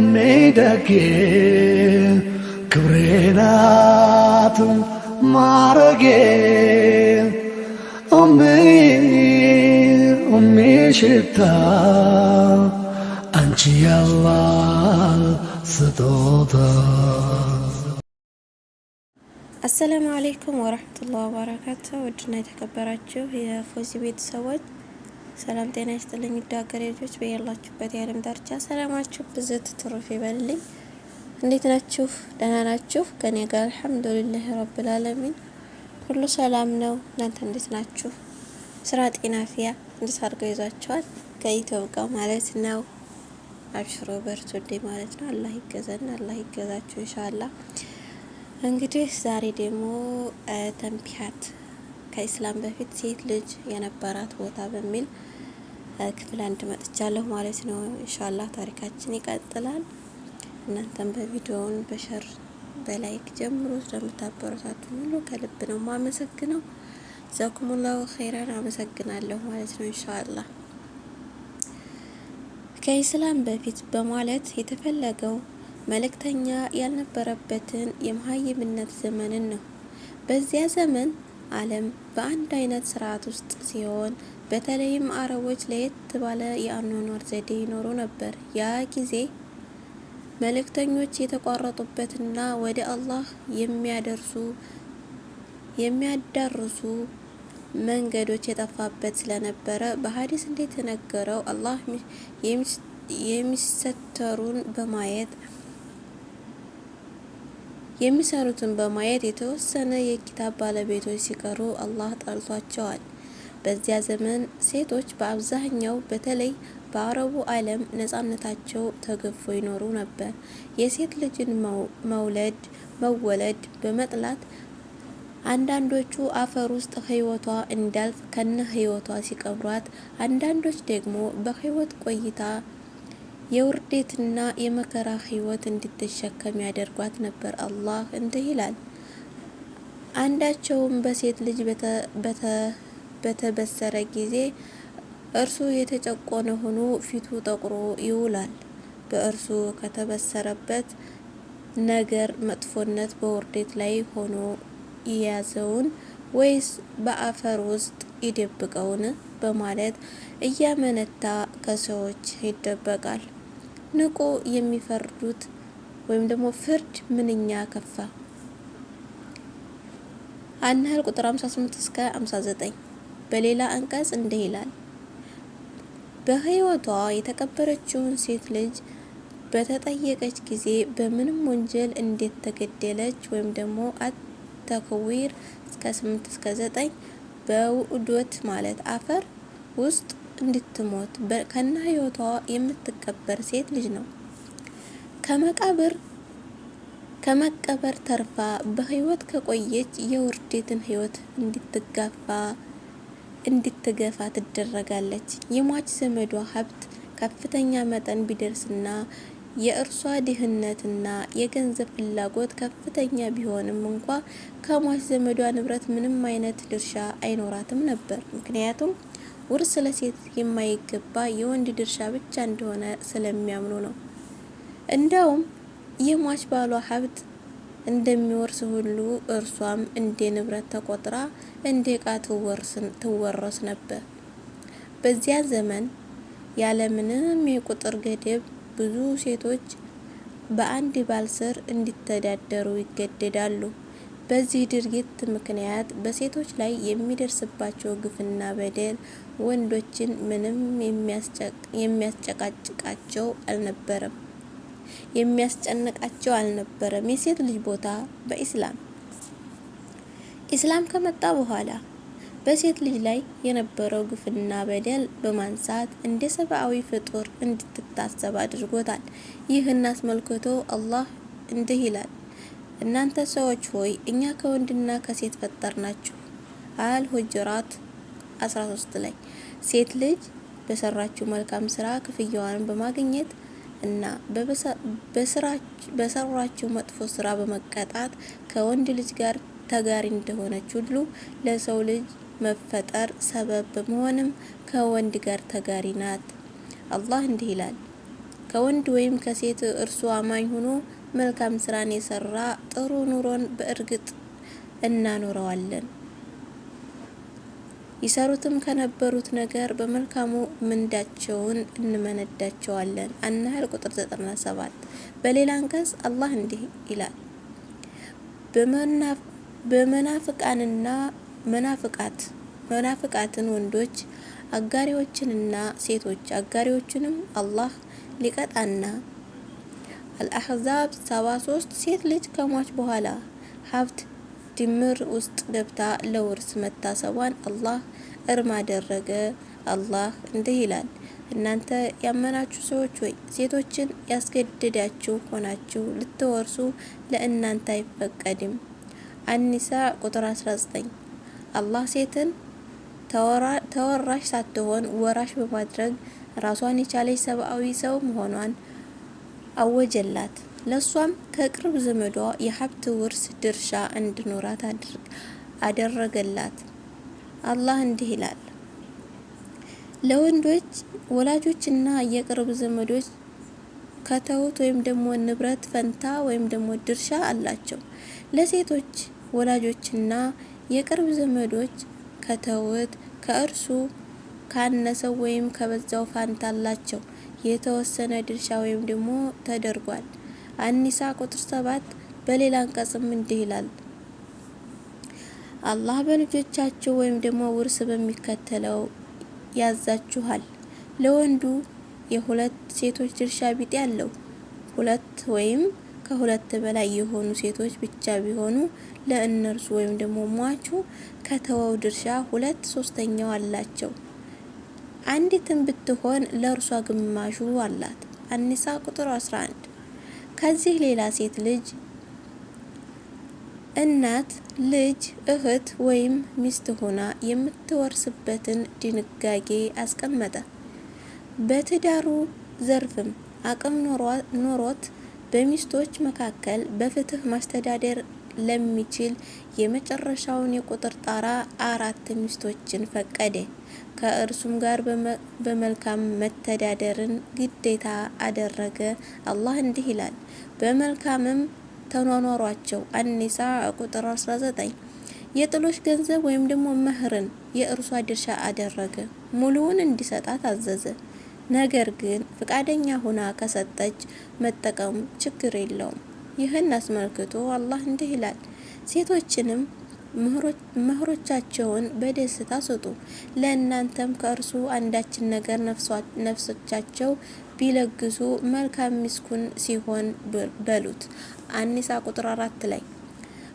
ሜደጌ ክብሬናት ማረጌ ሽታ አንቺ ያላህ ስጦታ። አሰላሙ አለይኩም ወራህመቱላሂ ወበረካቱሁ። ውድና የተከበራችሁ የፎዚ ቤተሰቦች ሰላም ጤና ይስጥልኝ። ዳገሬ ልጆች በያላችሁበት የዓለም ዳርቻ ሰላማችሁ ብዝት ትሩፍ ይበልልኝ። እንዴት ናችሁ? ደህና ናችሁ? ከኔ ጋር አልሐምዱሊላህ ረብል ዓለሚን ሁሉ ሰላም ነው። እናንተ እንዴት ናችሁ? ስራ፣ ጤና፣ አፍያ እንዴት አድርገው ይዟችኋል? ከኢትዮጵያ ጋር ማለት ነው። አብሽሮ በርቱልኝ ማለት ነው። አላህ ይገዘን፣ አላህ ይገዛችሁ ኢንሻአላህ። እንግዲህ ዛሬ ደግሞ ተንቢሃት ከኢስላም በፊት ሴት ልጅ የነበራት ቦታ በሚል ክፍል አንድ መጥቻለሁ ማለት ነው። ኢንሻአላህ ታሪካችን ይቀጥላል። እናንተም በቪዲዮውን በሸር በላይክ ጀምሮ ስለምታበረታቱኝ ሁሉ ከልብ ነው ማመሰግነው። ጀዛኩሙላሁ ኸይራን አመሰግናለሁ ማለት ነው። ኢንሻአላህ ከኢስላም በፊት በማለት የተፈለገው መልእክተኛ ያልነበረበትን የመሀይምነት ዘመንን ነው። በዚያ ዘመን ዓለም በአንድ አይነት ስርዓት ውስጥ ሲሆን በተለይም አረቦች ለየት ባለ የአኗኗር ዘዴ ይኖሩ ነበር። ያ ጊዜ መልእክተኞች የተቋረጡበትና ወደ አላህ የሚያዳርሱ መንገዶች የጠፋበት ስለነበረ በሐዲስ እንደተነገረው አላህ የሚሰሩትን በማየት የተወሰነ የኪታብ ባለቤቶች ሲቀሩ አላህ ጠልቷቸዋል። በዚያ ዘመን ሴቶች በአብዛኛው በተለይ በአረቡ ዓለም ነጻነታቸው ተገፎ ይኖሩ ነበር። የሴት ልጅን መወለድ በመጥላት አንዳንዶቹ አፈር ውስጥ ህይወቷ እንዳልፍ ከነ ህይወቷ ሲቀብሯት፣ አንዳንዶች ደግሞ በህይወት ቆይታ የውርደትና የመከራ ህይወት እንድትሸከም ያደርጓት ነበር። አላህ እንዲህ ይላል፣ አንዳቸውም በሴት ልጅ በተበሰረ ጊዜ እርሱ የተጨቆነ ሆኖ ፊቱ ጠቁሮ ይውላል። በእርሱ ከተበሰረበት ነገር መጥፎነት በውርደት ላይ ሆኖ ይያዘውን ወይስ በአፈር ውስጥ ይደብቀውን በማለት እያመነታ ከሰዎች ይደበቃል። ንቁ የሚፈርዱት ወይም ደግሞ ፍርድ ምንኛ ከፋ። አንሐል ቁጥር 58 እስከ 59። በሌላ አንቀጽ እንዲህ ይላል፣ በህይወቷ የተቀበረችውን ሴት ልጅ በተጠየቀች ጊዜ በምንም ወንጀል እንዴት ተገደለች ወይም ደግሞ አተክዊር እስከ 8 እስከ 9 በውዶት ማለት አፈር ውስጥ እንድትሞት ከነ ህይወቷ የምትቀበር ሴት ልጅ ነው። ከመቀበር ተርፋ በህይወት ከቆየች የውርደትን ህይወት እንድትገፋ ትደረጋለች። የሟች ዘመዷ ሀብት ከፍተኛ መጠን ቢደርስና የእርሷ ድህነትና የገንዘብ ፍላጎት ከፍተኛ ቢሆንም እንኳ ከሟች ዘመዷ ንብረት ምንም አይነት ድርሻ አይኖራትም ነበር። ምክንያቱም ውርስ ለሴት የማይገባ የወንድ ድርሻ ብቻ እንደሆነ ስለሚያምኑ ነው። እንደውም የሟች ባሏ ሀብት እንደሚወርስ ሁሉ እርሷም እንደ ንብረት ተቆጥራ እንደ ዕቃ ትወረስ ነበር። በዚያ ዘመን ያለምንም የቁጥር ገደብ ብዙ ሴቶች በአንድ ባል ስር እንዲተዳደሩ ይገደዳሉ። በዚህ ድርጊት ምክንያት በሴቶች ላይ የሚደርስባቸው ግፍና በደል ወንዶችን ምንም የሚያስጨንቃቸው አልነበረም። የሴት ልጅ ቦታ ኢስላም ከመጣ በኋላ በሴት ልጅ ላይ የነበረው ግፍና በደል በማንሳት እንደ ሰብአዊ ፍጡር እንድትታሰብ አድርጎታል። ይህን አስመልክቶ አላህ እንዲህ ይላል፣ እናንተ ሰዎች ሆይ እኛ ከወንድና ከሴት ፈጠርናችሁ። አል-ሁጁራት 13 ላይ ሴት ልጅ በሰራችው መልካም ስራ ክፍያዋን በማግኘት እና በሰራችው መጥፎ ስራ በመቀጣት ከወንድ ልጅ ጋር ተጋሪ እንደሆነች ሁሉ ለሰው ልጅ መፈጠር ሰበብ በመሆንም ከወንድ ጋር ተጋሪ ናት። አላህ እንዲህ ይላል፣ ከወንድ ወይም ከሴት እርሱ አማኝ ሆኖ መልካም ስራን የሰራ ጥሩ ኑሮን በእርግጥ እናኖረዋለን፣ ይሰሩትም ከነበሩት ነገር በመልካሙ ምንዳቸውን እንመነዳቸዋለን። አናህል ቁጥር 97። በሌላ አንቀጽ አላህ እንዲህ ይላል፣ በመናፍቃንና መናፍቃትን ወንዶች አጋሪዎችንና ሴቶች አጋሪዎችንም አላህ ሊቀጣና። አልአሕዛብ 73 ሴት ልጅ ከሟች በኋላ ሀብት ድምር ውስጥ ገብታ ለውርስ መታሰቧን አላህ እርም አደረገ። አላህ እንዲህ ይላል፣ እናንተ ያመናችሁ ሰዎች ሆይ ሴቶችን ያስገድዳችሁ ሆናችሁ ልትወርሱ ለእናንተ አይፈቀድም። አኒሳ ቁጥር 19። አላህ ሴትን ተወራሽ ሳትሆን ወራሽ በማድረግ ራሷን የቻለች ሰብአዊ ሰው መሆኗን አወጀላት። ለሷም ከቅርብ ዘመዷ የሀብት ውርስ ድርሻ እንዲኖራት አደረገላት። አላህ እንዲህ ይላል፣ ለወንዶች ወላጆችና የቅርብ ዘመዶች ከተውት ወይም ደግሞ ንብረት ፈንታ ወይም ደግሞ ድርሻ አላቸው። ለሴቶች ወላጆችና የቅርብ ዘመዶች ከተውት ከእርሱ ካነሰው ወይም ከበዛው ፋንታ አላቸው። የተወሰነ ድርሻ ወይም ደግሞ ተደርጓል። አኒሳ ቁጥር 7። በሌላ አንቀጽም እንዲህ ይላል፣ አላህ በልጆቻቸው ወይም ደግሞ ውርስ በሚከተለው ያዛችኋል። ለወንዱ የሁለት ሴቶች ድርሻ ቢጤ ያለው፣ ሁለት ወይም ከሁለት በላይ የሆኑ ሴቶች ብቻ ቢሆኑ ለእነርሱ ወይም ደግሞ ሟቹ ከተወው ድርሻ 2/3 አላቸው። አንዲትም ብትሆን ለእርሷ ግማሹ አላት። አኒሳ ቁጥር 11። ከዚህ ሌላ ሴት ልጅ እናት፣ ልጅ፣ እህት ወይም ሚስት ሆና የምትወርስበትን ድንጋጌ አስቀመጠ። በትዳሩ ዘርፍም አቅም ኖሮት በሚስቶች መካከል በፍትህ ማስተዳደር ለሚችል የመጨረሻውን የቁጥር ጣራ 4 ሚስቶችን ፈቀደ። ከእርሱም ጋር በመልካም መተዳደርን ግዴታ አደረገ። አላህ እንዲህ ይላል፣ በመልካምም ተኗኗሯቸው። አኒሳ ቁጥር 19። የጥሎሽ ገንዘብ ወይም ደግሞ መህርን የእርሷ ድርሻ አደረገ። ሙሉውን እንዲሰጣት አዘዘ። ነገር ግን ፍቃደኛ ሆና ከሰጠች መጠቀም ችግር የለውም። ይህን አስመልክቶ አላህ እንዲህ ይላል፣ ሴቶችንም መህሮቻቸውን በደስታ ስጡ፣ ለእናንተም ከእርሱ አንዳችን ነገር ነፍሶቻቸው ቢለግሱ መልካም ሚስኩን ሲሆን በሉት። አኒሳ ቁጥር 4 ላይ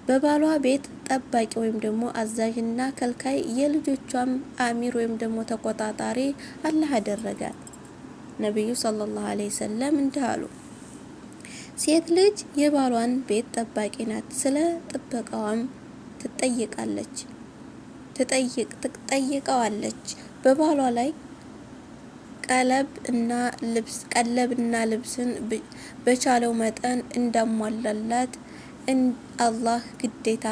በባሏ ቤት ጠባቂ ወይም ደግሞ አዛዥና ከልካይ የልጆቿም አሚር ወይም ደግሞ ተቆጣጣሪ አላህ አደረጋት። ነብዩ ሰለላሁ ዐለይሂ ወሰለም እንዲህ አሉ፣ ሴት ልጅ የባሏን ቤት ጠባቂ ናት። ስለ ጥበቃዋም ትጠይቀዋለች። በባሏ ላይ ቀለብና ልብስን በቻለው መጠን እንዳሟላላት አላህ ግዴታ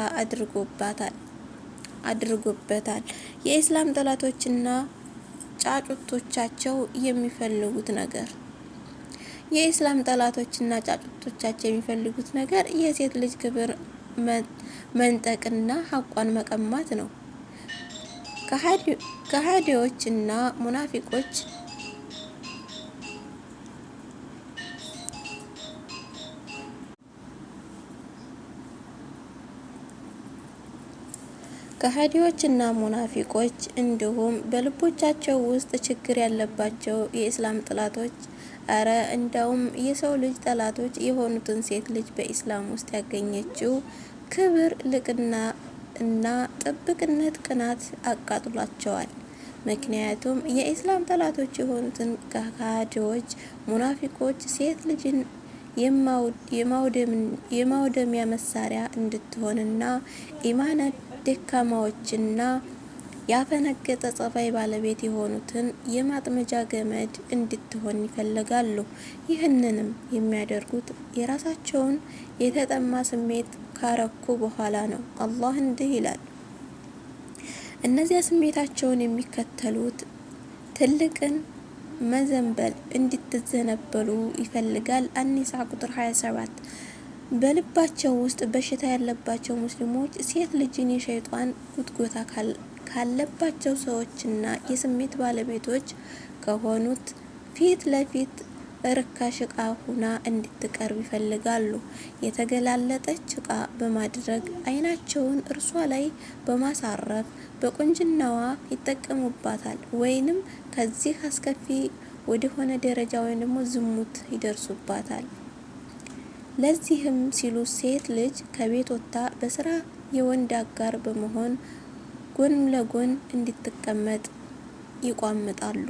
አድርጎበታል። የኢስላም ጠላቶችና ጫጩቶቻቸው የሚፈልጉት ነገር የሴት ልጅ ክብር መንጠቅና ሐቋን መቀማት ነው። ከሃዲዎችና ሙናፊቆች እንዲሁም በልቦቻቸው ውስጥ ችግር ያለባቸው የኢስላም ጠላቶች አረ እንዳውም የሰው ልጅ ጠላቶች የሆኑትን ሴት ልጅ በኢስላም ውስጥ ያገኘችው ክብር፣ ልቅና እና ጥብቅነት ቅናት አቃጥሏቸዋል። ምክንያቱም የኢስላም ጠላቶች የሆኑትን ከሃዲዎች ሙናፊቆች ሴት ልጅን የማውደሚያ መሳሪያ እንድትሆንና ኢማነ ደካማዎችና ያፈነገጠ ጸባይ ባለቤት የሆኑትን የማጥመጃ ገመድ እንድትሆን ይፈልጋሉ። ይህንንም የሚያደርጉት የራሳቸውን የተጠማ ስሜት ካረኩ በኋላ ነው። አላህ እንዲህ ይላል፣ እነዚያ ስሜታቸውን የሚከተሉት ትልቅን መዘንበል እንድትዘነበሉ ይፈልጋል። አኒሳ ቁጥር 27 በልባቸው ውስጥ በሽታ ያለባቸው ሙስሊሞች ሴት ልጅን የሸይጣን ጉትጎታ ካለባቸው ሰዎችና የስሜት ባለቤቶች ከሆኑት ፊት ለፊት ርካሽ እቃ ሁና እንድትቀርብ ይፈልጋሉ። የተገላለጠች እቃ በማድረግ አይናቸውን እርሷ ላይ በማሳረፍ በቁንጅናዋ ይጠቀሙባታል፣ ወይንም ከዚህ አስከፊ ወደሆነ ደረጃ ወይም ደግሞ ዝሙት ይደርሱባታል። ለዚህም ሲሉ ሴት ልጅ ከቤት ወጥታ በስራ የወንድ አጋር በመሆን ጎን ለጎን እንድትቀመጥ ይቋምጣሉ።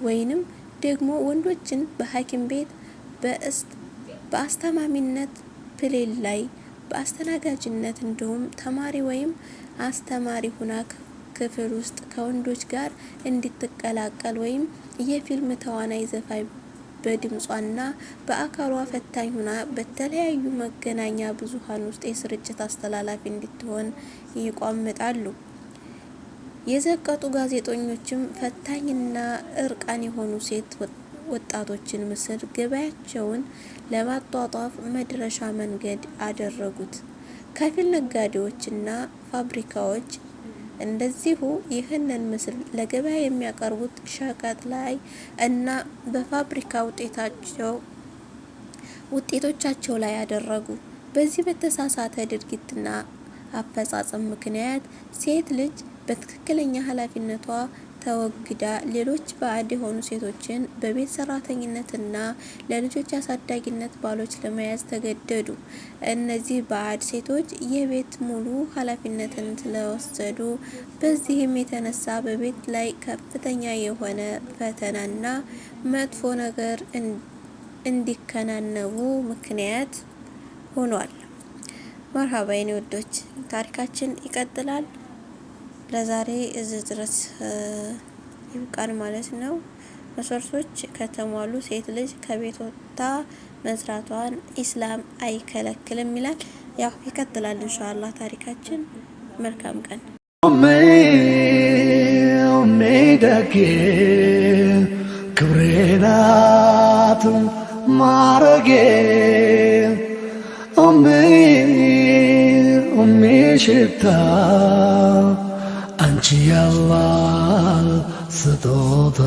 ወይንም ደግሞ ወንዶችን በሐኪም ቤት በአስተማሚነት ፕሌን ላይ በአስተናጋጅነት እንዲሁም ተማሪ ወይም አስተማሪ ሁና ክፍል ውስጥ ከወንዶች ጋር እንድትቀላቀል ወይም የፊልም ተዋናይ ዘፋኝ በድምጿና በአካሏ ፈታኝ ሁና በተለያዩ መገናኛ ብዙሃን ውስጥ የስርጭት አስተላላፊ እንድትሆን ይቋምጣሉ። የዘቀጡ ጋዜጠኞችም ፈታኝና እርቃን የሆኑ ሴት ወጣቶችን ምስል ገበያቸውን ለማጧጧፍ መድረሻ መንገድ አደረጉት። ከፊል ነጋዴዎችና ፋብሪካዎች እንደዚሁ ይህንን ምስል ለገበያ የሚያቀርቡት ሸቀጥ ላይ እና በፋብሪካ ውጤቶቻቸው ላይ ያደረጉ። በዚህ በተሳሳተ ድርጊትና አፈጻጸም ምክንያት ሴት ልጅ በትክክለኛ ኃላፊነቷ ተወግዳ ሌሎች ባዕድ የሆኑ ሴቶችን በቤት ሰራተኝነትና ለልጆች አሳዳጊነት ባሎች ለመያዝ ተገደዱ። እነዚህ ባዕድ ሴቶች የቤት ሙሉ ኃላፊነትን ስለወሰዱ በዚህም የተነሳ በቤት ላይ ከፍተኛ የሆነ ፈተናና መጥፎ ነገር እንዲከናነቡ ምክንያት ሆኗል። መርሃባ የኔ ወዶች፣ ታሪካችን ይቀጥላል። ለዛሬ እዚህ ድረስ ይብቃን ማለት ነው። መስፈርቶች ከተሟሉ ሴት ልጅ ከቤት ወጥታ መስራቷን ኢስላም አይከለክልም ይላል። ያው ይቀጥላል ኢንሻአላህ ታሪካችን። መልካም ቀን። ደጌ ክብሬ ናት ማረጌ ሽታ አንቺ ያላህ ስጦታ